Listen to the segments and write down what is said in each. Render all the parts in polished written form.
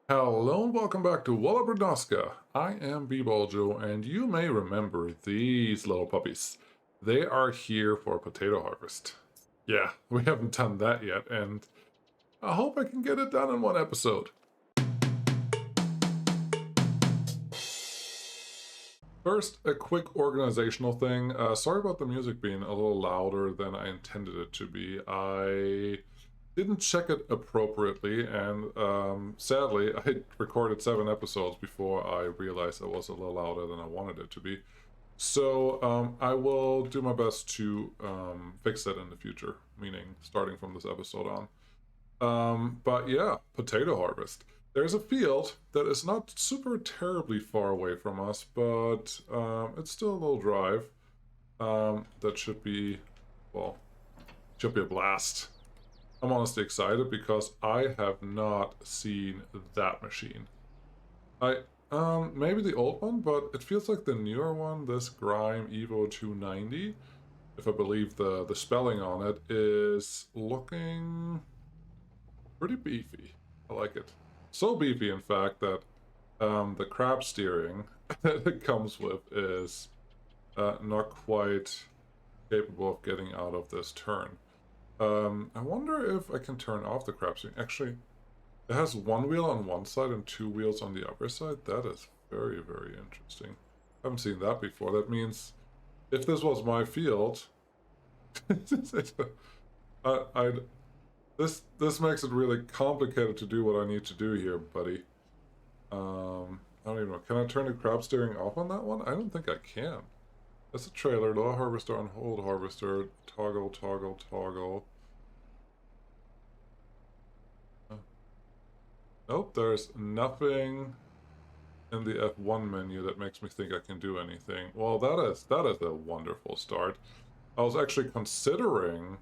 Hello and welcome back to Wola Brudnowska. I am bballjo, and you may remember these little puppies. They are here for potato harvest. Yeah, we haven't done that yet, and I hope I can get it done in one episode. First, a quick organizational thing. Sorry about the music being a little louder than I intended it to be. I didn't check it appropriately, and sadly, I recorded 7 episodes before I realized it was a little louder than I wanted it to be. So I will do my best to fix that in the future, meaning starting from this episode on. But yeah, potato harvest. There's a field that is not super terribly far away from us, but it's still a little drive. That should be, well, should be a blast. I'm honestly excited because I have not seen that machine. Maybe the old one, but it feels like the newer one, this Grime Evo 290, if I believe the spelling on it, is looking pretty beefy. I like it. So beefy, in fact, that the crab steering that it comes with is not quite capable of getting out of this turn. I wonder if I can turn off the crab steering. Actually, it has one wheel on one side and 2 wheels on the other side. That is very, very interesting. I haven't seen that before. That means if this was my field, I this makes it really complicated to do what I need to do here, buddy. I don't even know. Can I turn the crab steering off on that one? I don't think I can. That's a trailer, low harvester on hold harvester, toggle, toggle, toggle. Nope, there's nothing in the F1 menu that makes me think I can do anything. Well, that is a wonderful start. I was actually considering.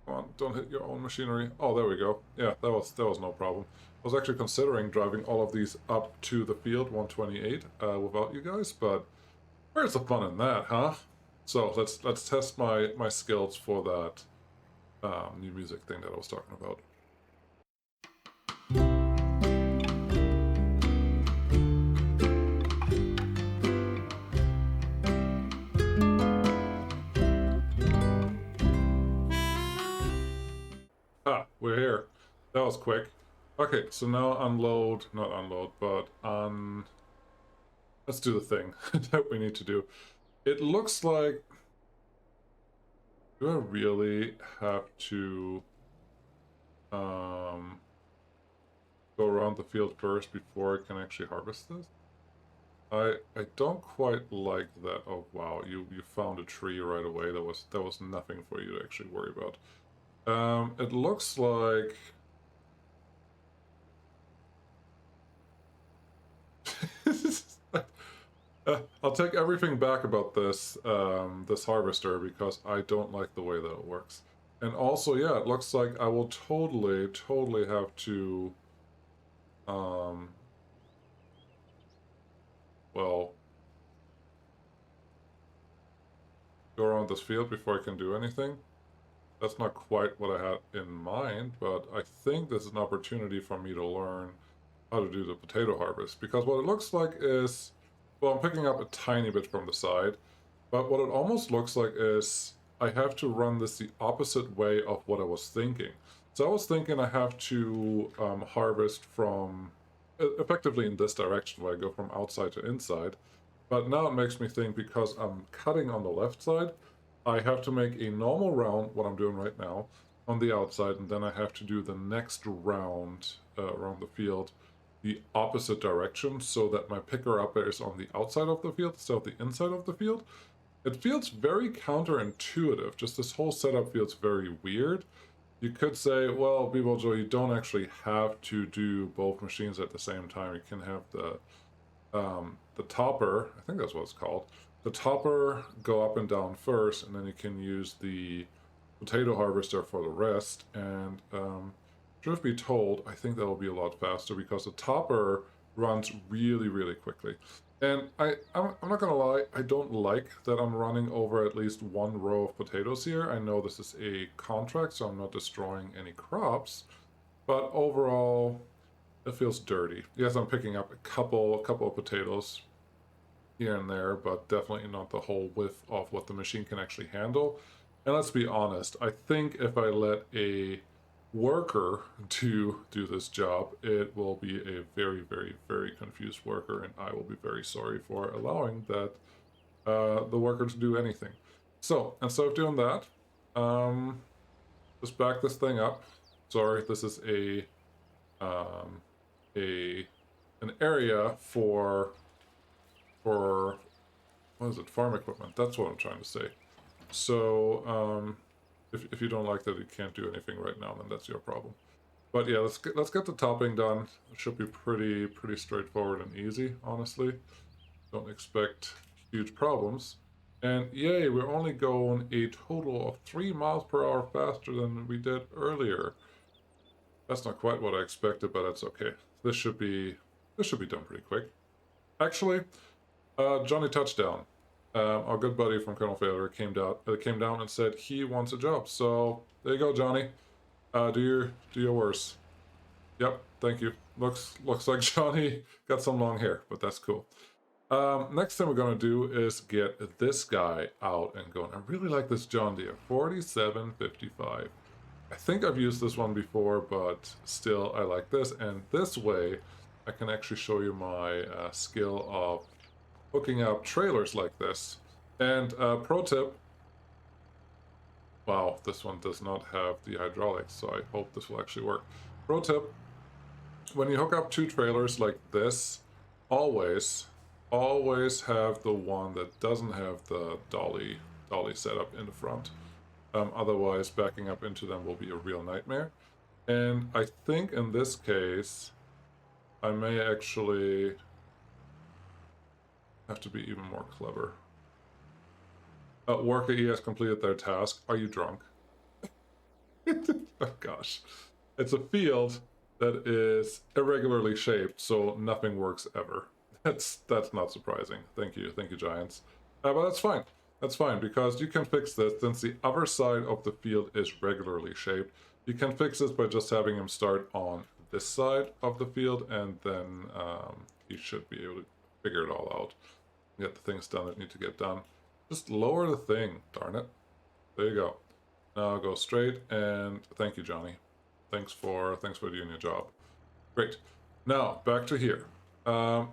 Come on, don't hit your own machinery. Oh, there we go. Yeah, that was no problem. I was actually considering driving all of these up to the field 128 without you guys, but where's the fun in that, huh? So let's test my skills for that new music thing that I was talking about. Ah, we're here. That was quick. Okay, so now unload, not unload, but let's do the thing that we need to do. It looks like, do I really have to go around the field first before I can actually harvest this? I don't quite like that. Oh wow, you found a tree right away. That was nothing for you to actually worry about. It looks like I'll take everything back about this this harvester because I don't like the way that it works. And also, yeah, it looks like I will totally have to um well go around this field before I can do anything. That's not quite what I had in mind, but I think this is an opportunity for me to learn how to do the potato harvest. Because what it looks like is, well, I'm picking up a tiny bit from the side, but what it almost looks like is I have to run this the opposite way of what I was thinking. So I was thinking I have to harvest from, effectively in this direction, where I go from outside to inside. But now it makes me think, because I'm cutting on the left side, I have to make a normal round, what I'm doing right now, on the outside, and then I have to do the next round around the field the opposite direction so that my picker-upper is on the outside of the field instead of the inside of the field. It feels very counterintuitive. Just this whole setup feels very weird. You could say, well, bballjo, you don't actually have to do both machines at the same time. You can have the topper, I think that's what it's called, the topper go up and down first, and then you can use the potato harvester for the rest. And truth be told, I think that'll be a lot faster because the topper runs really quickly. And I'm not gonna lie, I don't like that I'm running over at least one row of potatoes here. I know this is a contract, so I'm not destroying any crops, but overall, it feels dirty. Yes, I'm picking up a couple of potatoes here and there, but definitely not the whole width of what the machine can actually handle. And let's be honest, I think if I let a worker to do this job, it will be a very, very, very confused worker, and I will be very sorry for allowing that the worker to do anything. So instead of doing that, just back this thing up. Sorry, this is um, an area for what is it? Farm equipment. That's what I'm trying to say. So if you don't like that you can't do anything right now, then that's your problem. But yeah, let's get the topping done. It should be pretty straightforward and easy, honestly. Don't expect huge problems. And yay, we're only going a total of 3 miles per hour faster than we did earlier. That's not quite what I expected, but that's okay. This should be done pretty quick. Actually, Johnny Touchdown, our good buddy from Colonel Failure, came down and said he wants a job. So there you go, Johnny. Do your worst. Yep, thank you. Looks like Johnny got some long hair, but that's cool. Next thing we're gonna do is get this guy out and going. I really like this John Deere 4755. I think I've used this one before, but still I like this. And this way, I can actually show you my skill of hooking up trailers like this. And pro tip, wow, this one does not have the hydraulics, so I hope this will actually work. Pro tip, when you hook up 2 trailers like this, always have the one that doesn't have the dolly setup in the front. Otherwise, backing up into them will be a real nightmare. And I think in this case, I may actually have to be even more clever. Worker E has completed their task. Are you drunk? Oh gosh. It's a field that is irregularly shaped, so nothing works ever. That's not surprising. Thank you, Giants. But that's fine. That's fine, because you can fix this since the other side of the field is regularly shaped. You can fix this by just having him start on this side of the field, and then he should be able to figure it all out. Get the things done that need to get done. Just lower the thing, darn it. There you go. Now go straight, and thank you, Johnny. Thanks for doing your job. Great. Now, back to here. I'm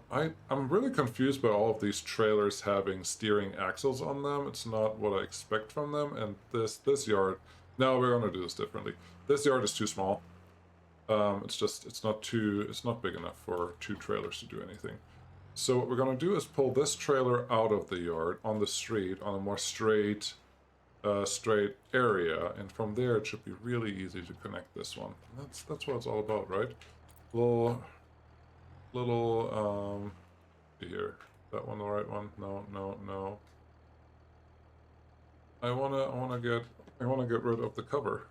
really confused by all of these trailers having steering axles on them. It's not what I expect from them, and this yard... No, we're gonna do this differently. This yard is too small. It's not big enough for 2 trailers to do anything. So what we're gonna do is pull this trailer out of the yard on the street on a more straight area, and from there it should be really easy to connect this one. That's what it's all about, right? Little here. That one the right one? No. I wanna get rid of the cover.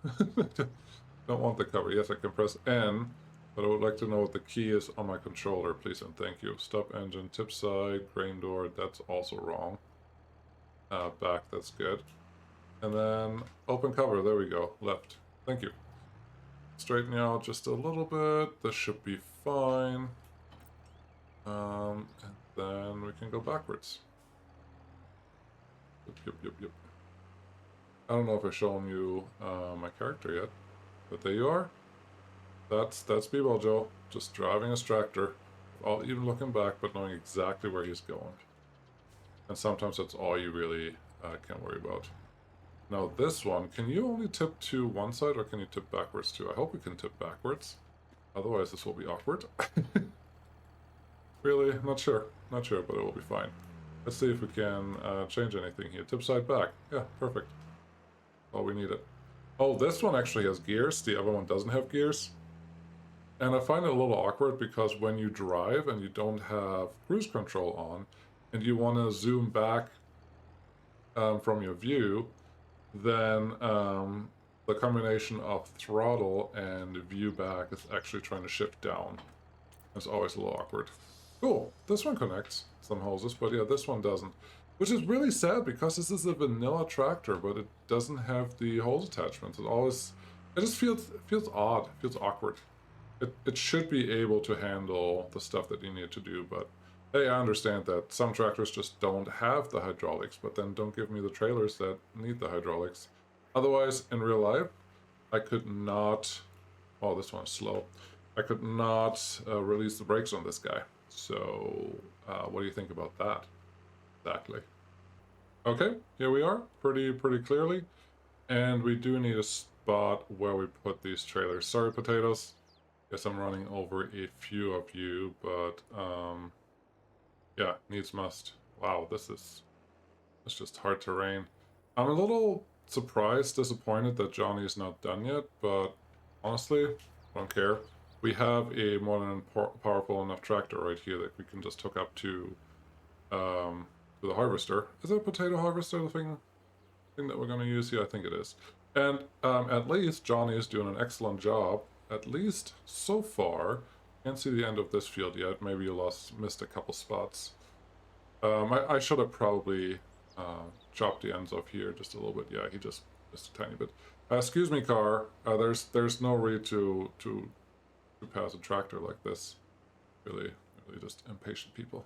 Don't want the cover. Yes, I can press N, but I would like to know what the key is on my controller, please and thank you. Stop engine, tip side, grain door, that's also wrong. Back, that's good. And then open cover, there we go, left. Thank you. Straighten out just a little bit, this should be fine. And then we can go backwards. Yep. I don't know if I've shown you my character yet, but there you are. That's bballjo, just driving his tractor, without even looking back, but knowing exactly where he's going. And sometimes that's all you really can worry about. Now this one, can you only tip to one side, or can you tip backwards too? I hope we can tip backwards. Otherwise this will be awkward. Really? Not sure, but it will be fine. Let's see if we can change anything here. Tip side back. Yeah, perfect. Oh, we need it. Oh, this one actually has gears. The other one doesn't have gears. And I find it a little awkward because when you drive and you don't have cruise control on, and you want to zoom back from your view, then the combination of throttle and view back is actually trying to shift down. It's always a little awkward. Cool, this one connects some hoses, but yeah, this one doesn't. Which is really sad because this is a vanilla tractor, but it doesn't have the hose attachments. It just feels odd, feels awkward. it should be able to handle the stuff that you need to do, but hey, I understand that some tractors just don't have the hydraulics, but then don't give me the trailers that need the hydraulics. Otherwise, in real life, I could not... Oh, this one's slow. I could not release the brakes on this guy. So, what do you think about that? Exactly. Okay, here we are, pretty clearly. And we do need a spot where we put these trailers. Sorry, potatoes. Guess I'm running over a few of you, but yeah, needs must. Wow, it's just hard terrain. I'm a little surprised, disappointed that Johnny is not done yet, but honestly, I don't care. We have a more than powerful enough tractor right here that we can just hook up to the harvester. Is it a potato harvester, the thing that we're going to use here? I think it is. And at least Johnny is doing an excellent job, at least so far. Can't see the end of this field yet. Maybe you missed a couple spots. I should have probably chopped the ends off here just a little bit. Yeah, he just a tiny bit. Excuse me, car. There's no way to pass a tractor like this. Really just impatient people.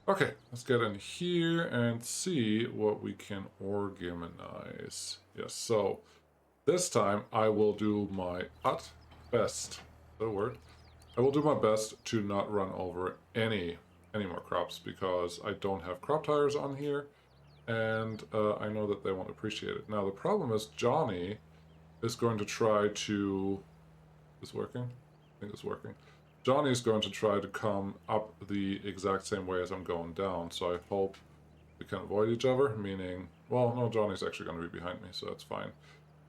Okay, let's get in here and see what we can organize. Yes, so this time I will do my best. The word. I will do my best to not run over any more crops because I don't have crop tires on here, and I know that they won't appreciate it. Now the problem is Johnny is going to try to... Is working? I think it's working. Johnny's going to try to come up the exact same way as I'm going down, so I hope we can avoid each other, meaning... Well, no, Johnny's actually going to be behind me, so that's fine.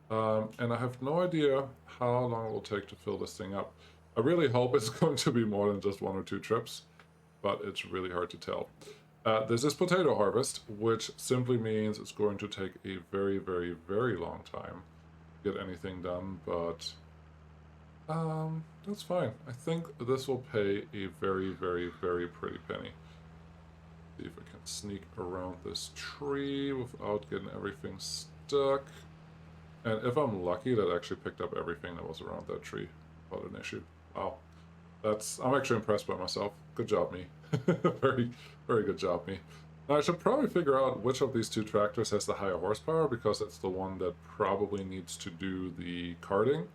And I have no idea how long it will take to fill this thing up. I really hope it's going to be more than just 1 or 2 trips, but it's really hard to tell. This is potato harvest, which simply means it's going to take a very long time to get anything done, but that's fine. I think this will pay a very pretty penny. See if I can sneak around this tree without getting everything stuck. And if I'm lucky, that actually picked up everything that was around that tree without an issue. Wow. I'm actually impressed by myself. Good job, me. very good job, me. Now, I should probably figure out which of these 2 tractors has the higher horsepower, because it's the one that probably needs to do the carting.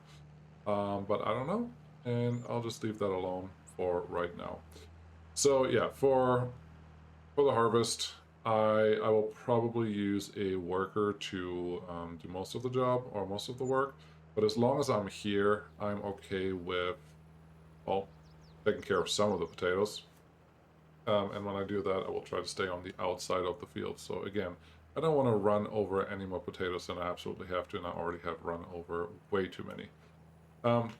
But I don't know, and I'll just leave that alone for right now. So yeah, for the harvest, I will probably use a worker to do most of the job, or most of the work. But as long as I'm here, I'm okay with, well, taking care of some of the potatoes. And when I do that, I will try to stay on the outside of the field. So again, I don't want to run over any more potatoes than I absolutely have to, and I already have run over way too many.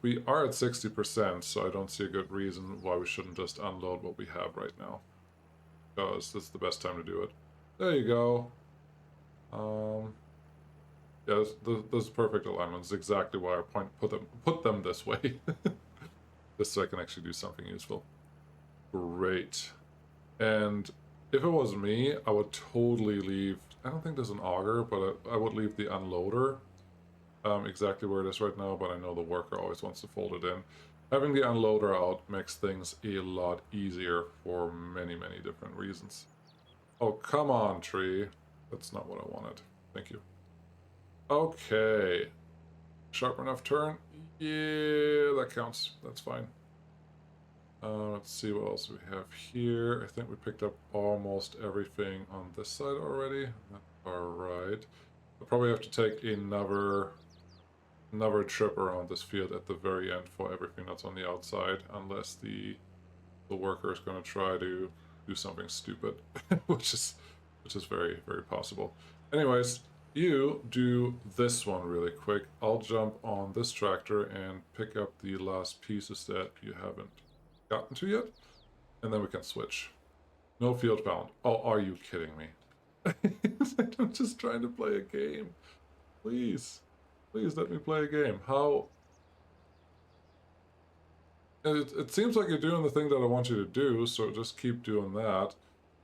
We are at 60%, so I don't see a good reason why we shouldn't just unload what we have right now, because this is the best time to do it. There you go. Yeah, this is perfect alignment. This is exactly why I put them this way, just so I can actually do something useful. Great. And if it was me, I would totally leave... I don't think there's an auger, but I would leave the unloader exactly where it is right now, but I know the worker always wants to fold it in. Having the unloader out makes things a lot easier for many different reasons. Oh, come on, tree. That's not what I wanted. Thank you. Okay. Sharp enough turn? Yeah, that counts. That's fine. Let's see what else we have here. I think we picked up almost everything on this side already. Alright. I'll probably have to take another trip around this field at the very end for everything that's on the outside, unless the worker is going to try to do something stupid, which is very possible. Anyways, you do this one really quick. I'll jump on this tractor and pick up the last pieces that you haven't gotten to yet, and then we can switch. No field found. Oh, are you kidding me? I'm just trying to play a game. Please let me play a game. How... It seems like you're doing the thing that I want you to do, so just keep doing that.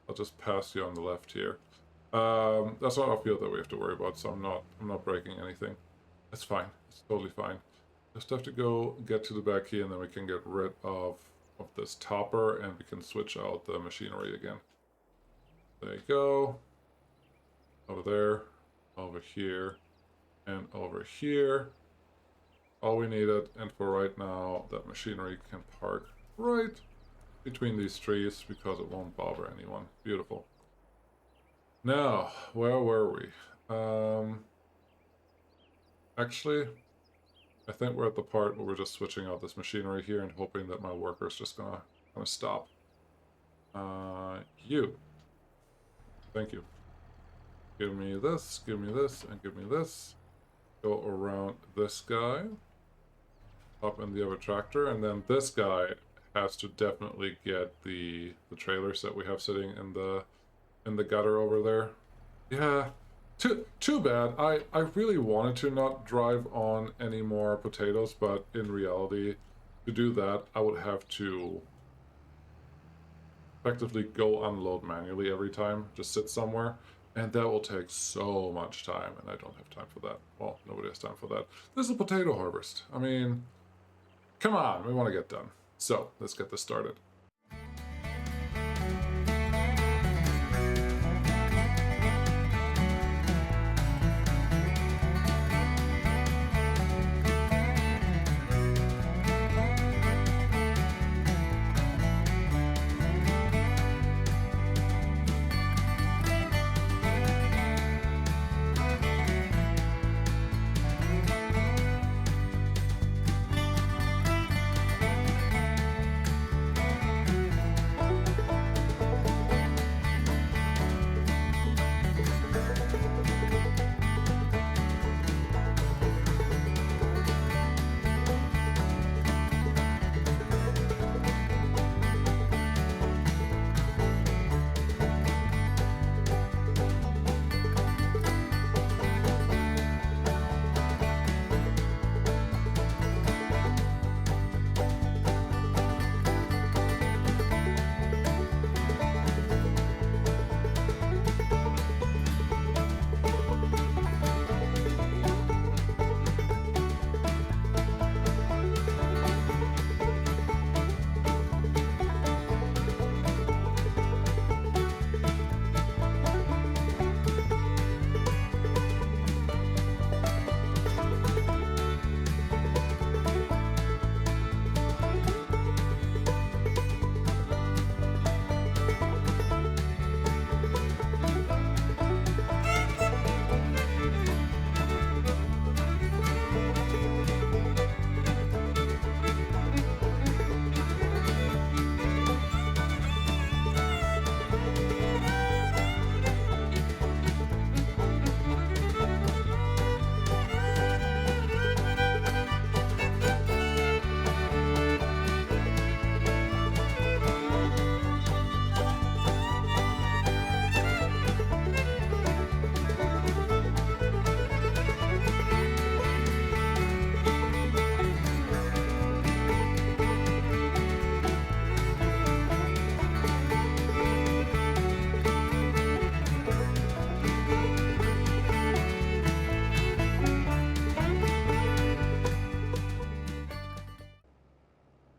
I'll just pass you on the left here. That's not a field that we have to worry about, so I'm not breaking anything. It's fine. It's totally fine. Just have to go get to the back key, and then we can get rid of this topper, and we can switch out the machinery again. There you go. Over there, over here, and over here. All we needed, and for right now, that machinery can park right between these trees because it won't bother anyone. Beautiful. Now, where were we? Actually, I think we're at the part where we're just switching out this machinery here and hoping that my worker's just gonna stop. You. Thank you. Give me this, and give me this. Go around this guy. Up in the other tractor, and then this guy has to definitely get the trailers that we have sitting in the gutter over there. Yeah, too bad. I really wanted to not drive on any more potatoes, but in reality, to do that, I would have to effectively go unload manually every time, just sit somewhere, and that will take so much time, and I don't have time for that. Well, nobody has time for that. This is a potato harvest. I mean, come on, we want to get done. So, let's get this started.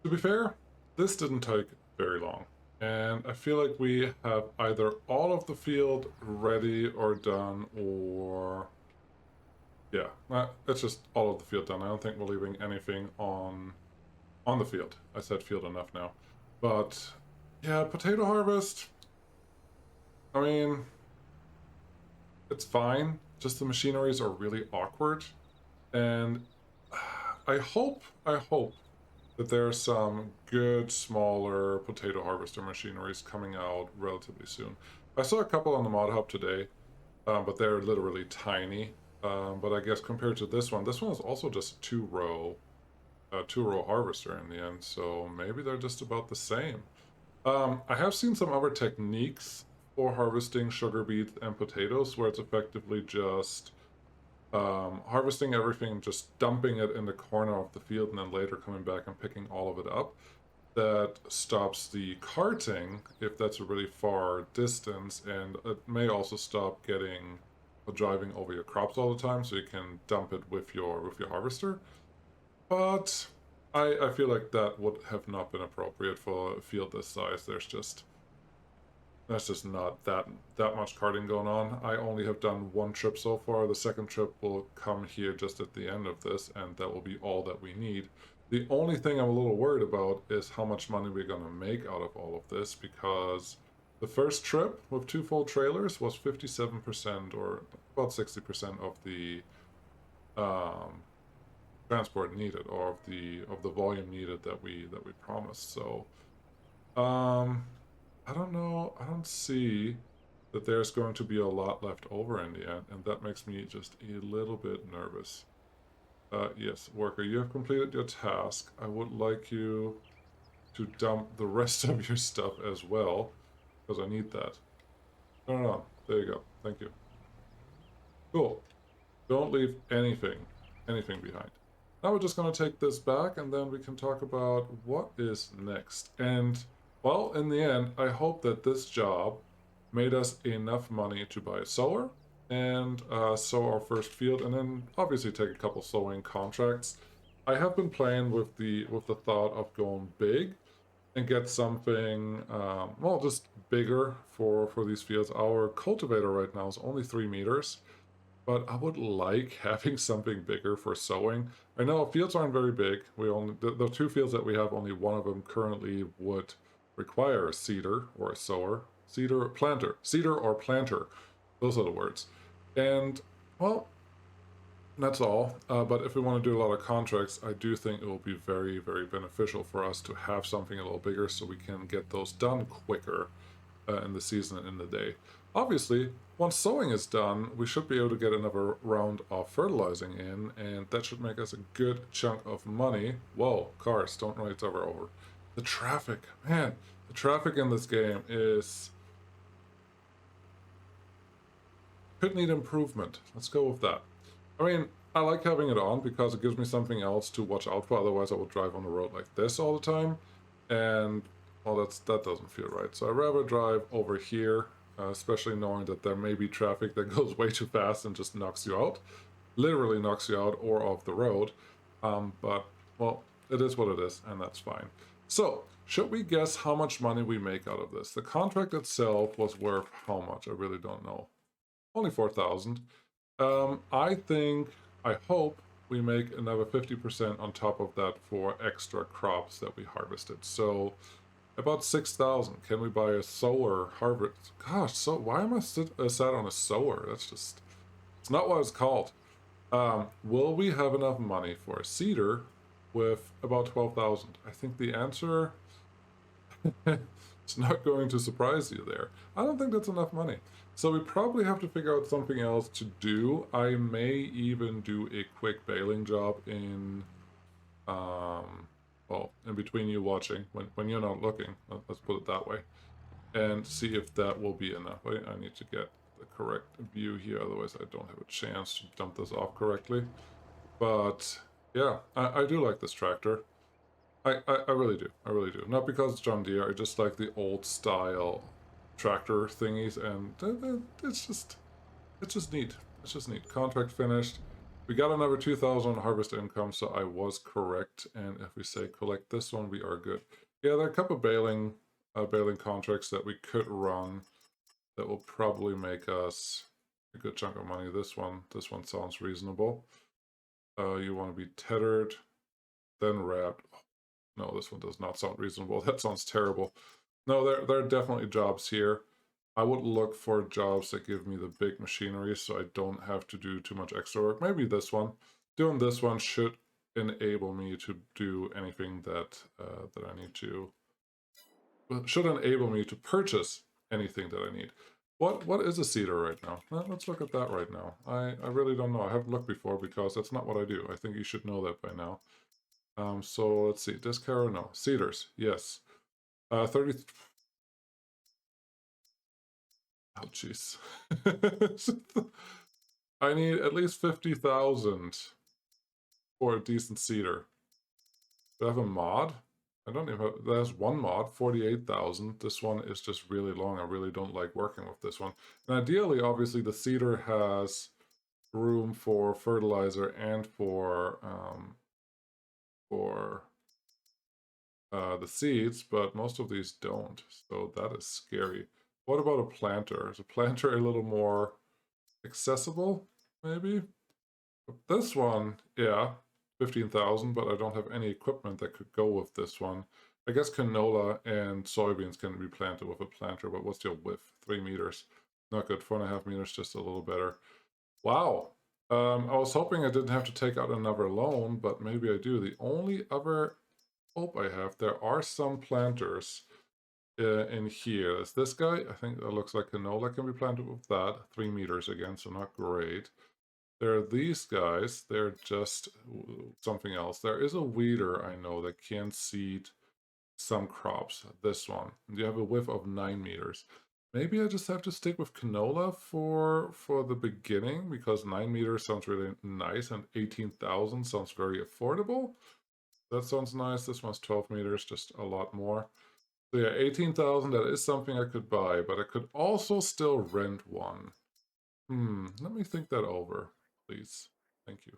To be fair, this didn't take very long. And I feel like we have either all of the field ready or done, or... Yeah, it's just all of the field done. I don't think we're leaving anything on the field. I said field enough now. But, yeah, potato harvest... I mean... It's fine. Just the machineries are really awkward. And I hope that there are some good, smaller potato harvester machineries coming out relatively soon. I saw a couple on the mod hub today, but they're literally tiny. But I guess compared to this one is also just a two-row harvester in the end, so maybe they're just about the same. I have seen some other techniques for harvesting sugar beets and potatoes, where it's effectively just harvesting everything, just dumping it in the corner of the field, and then later coming back and picking all of it up. That stops the carting if that's a really far distance, and it may also stop driving over your crops all the time, so you can dump it with your harvester. But I feel like that would have not been appropriate for a field this size. That's just not that much carting going on. I only have done one trip so far. The second trip will come here just at the end of this, and that will be all that we need. The only thing I'm a little worried about is how much money we're going to make out of all of this, because the first trip with two full trailers was 57% or about 60% of the um, transport needed, or of the volume needed that we promised. So um, I don't know. I don't see that there's going to be a lot left over in the end, and that makes me just a little bit nervous. Yes, worker, you have completed your task. I would like you to dump the rest of your stuff as well, because I need that. No, no, no. There you go. Thank you. Cool. Don't leave anything behind. Now we're just going to take this back, and then we can talk about what is next. And, well, in the end, I hope that this job made us enough money to buy a sower and sow our first field, and then obviously take a couple sowing contracts. I have been playing with the thought of going big and get something, well, just bigger for these fields. Our cultivator right now is only 3 meters, but I would like having something bigger for sowing. I know fields aren't very big. We only the two fields that we have, only one of them currently would require a seeder or a sower. Seeder or planter. Those are the words. And, well, that's all. But if we want to do a lot of contracts, I do think it will be very, very beneficial for us to have something a little bigger so we can get those done quicker in the season and in the day. Obviously, once sowing is done, we should be able to get another round of fertilizing in, and that should make us a good chunk of money. Whoa, cars, don't know it's ever over. The traffic, man, the traffic in this game could need improvement. Let's go with that. I mean, I like having it on because it gives me something else to watch out for. Otherwise, I would drive on the road like this all the time, and, well, that doesn't feel right. So I'd rather drive over here, especially knowing that there may be traffic that goes way too fast and just knocks you out, literally knocks you out or off the road. But, well, it is what it is, and that's fine. So, should we guess how much money we make out of this? The contract itself was worth how much? I really don't know. Only 4,000. I think, I hope we make another 50% on top of that for extra crops that we harvested. So about 6,000. Can we buy a sower harvest? Gosh, so why am I sat on a sower? That's just, it's not what it's called. Will we have enough money for a seeder with about 12,000? I think the answer it's not going to surprise you there. I don't think that's enough money. So we probably have to figure out something else to do. I may even do a quick baling job in, well, in between you watching, when you're not looking, let's put it that way, and see if that will be enough. I need to get the correct view here, otherwise I don't have a chance to dump this off correctly. But, yeah, I do like this tractor. I really do. I really do. Not because it's John Deere. I just like the old style tractor thingies, and it's just neat. It's just neat. Contract finished. We got another 2,000 harvest income, so I was correct. And if we say collect this one, we are good. Yeah, there are a couple baling contracts that we could run that will probably make us a good chunk of money. This one sounds reasonable. You want to be tethered, then wrapped. No, this one does not sound reasonable. That sounds terrible. No, there are definitely jobs here. I would look for jobs that give me the big machinery so I don't have to do too much extra work. Maybe this one. Doing this one should enable me to do anything that I need to. Well, should enable me to purchase anything that I need. What is a seeder right now? Well, let's look at that right now. I really don't know. I haven't looked before because that's not what I do. I think you should know that by now. So let's see, disc harrow, no. Seeders, yes. 30. Oh, jeez. I need at least 50,000 for a decent seeder. Do I have a mod? I don't even have, there's one mod, 48,000. This one is just really long. I really don't like working with this one. And ideally, obviously, the seeder has room for fertilizer and for for the seeds, but most of these don't. So that is scary. What about a planter? Is a planter a little more accessible, maybe? But this one, yeah, 15,000, but I don't have any equipment that could go with this one. I guess canola and soybeans can be planted with a planter, but what's your width? 3 meters. Not good. 4.5 meters, just a little better. Wow. I was hoping I didn't have to take out another loan, but maybe I do. The only other hope I have, there are some planters in here. Is this guy? I think that looks like canola can be planted with that. 3 meters again, so not great. There are these guys. They're just something else. There is a weeder I know that can seed some crops. This one. You have a width of 9 meters. Maybe I just have to stick with canola for the beginning because 9 meters sounds really nice and 18,000 sounds very affordable. That sounds nice. This one's 12 meters, just a lot more. So yeah, 18,000, that is something I could buy, but I could also still rent one. Let me think that over, please. Thank you.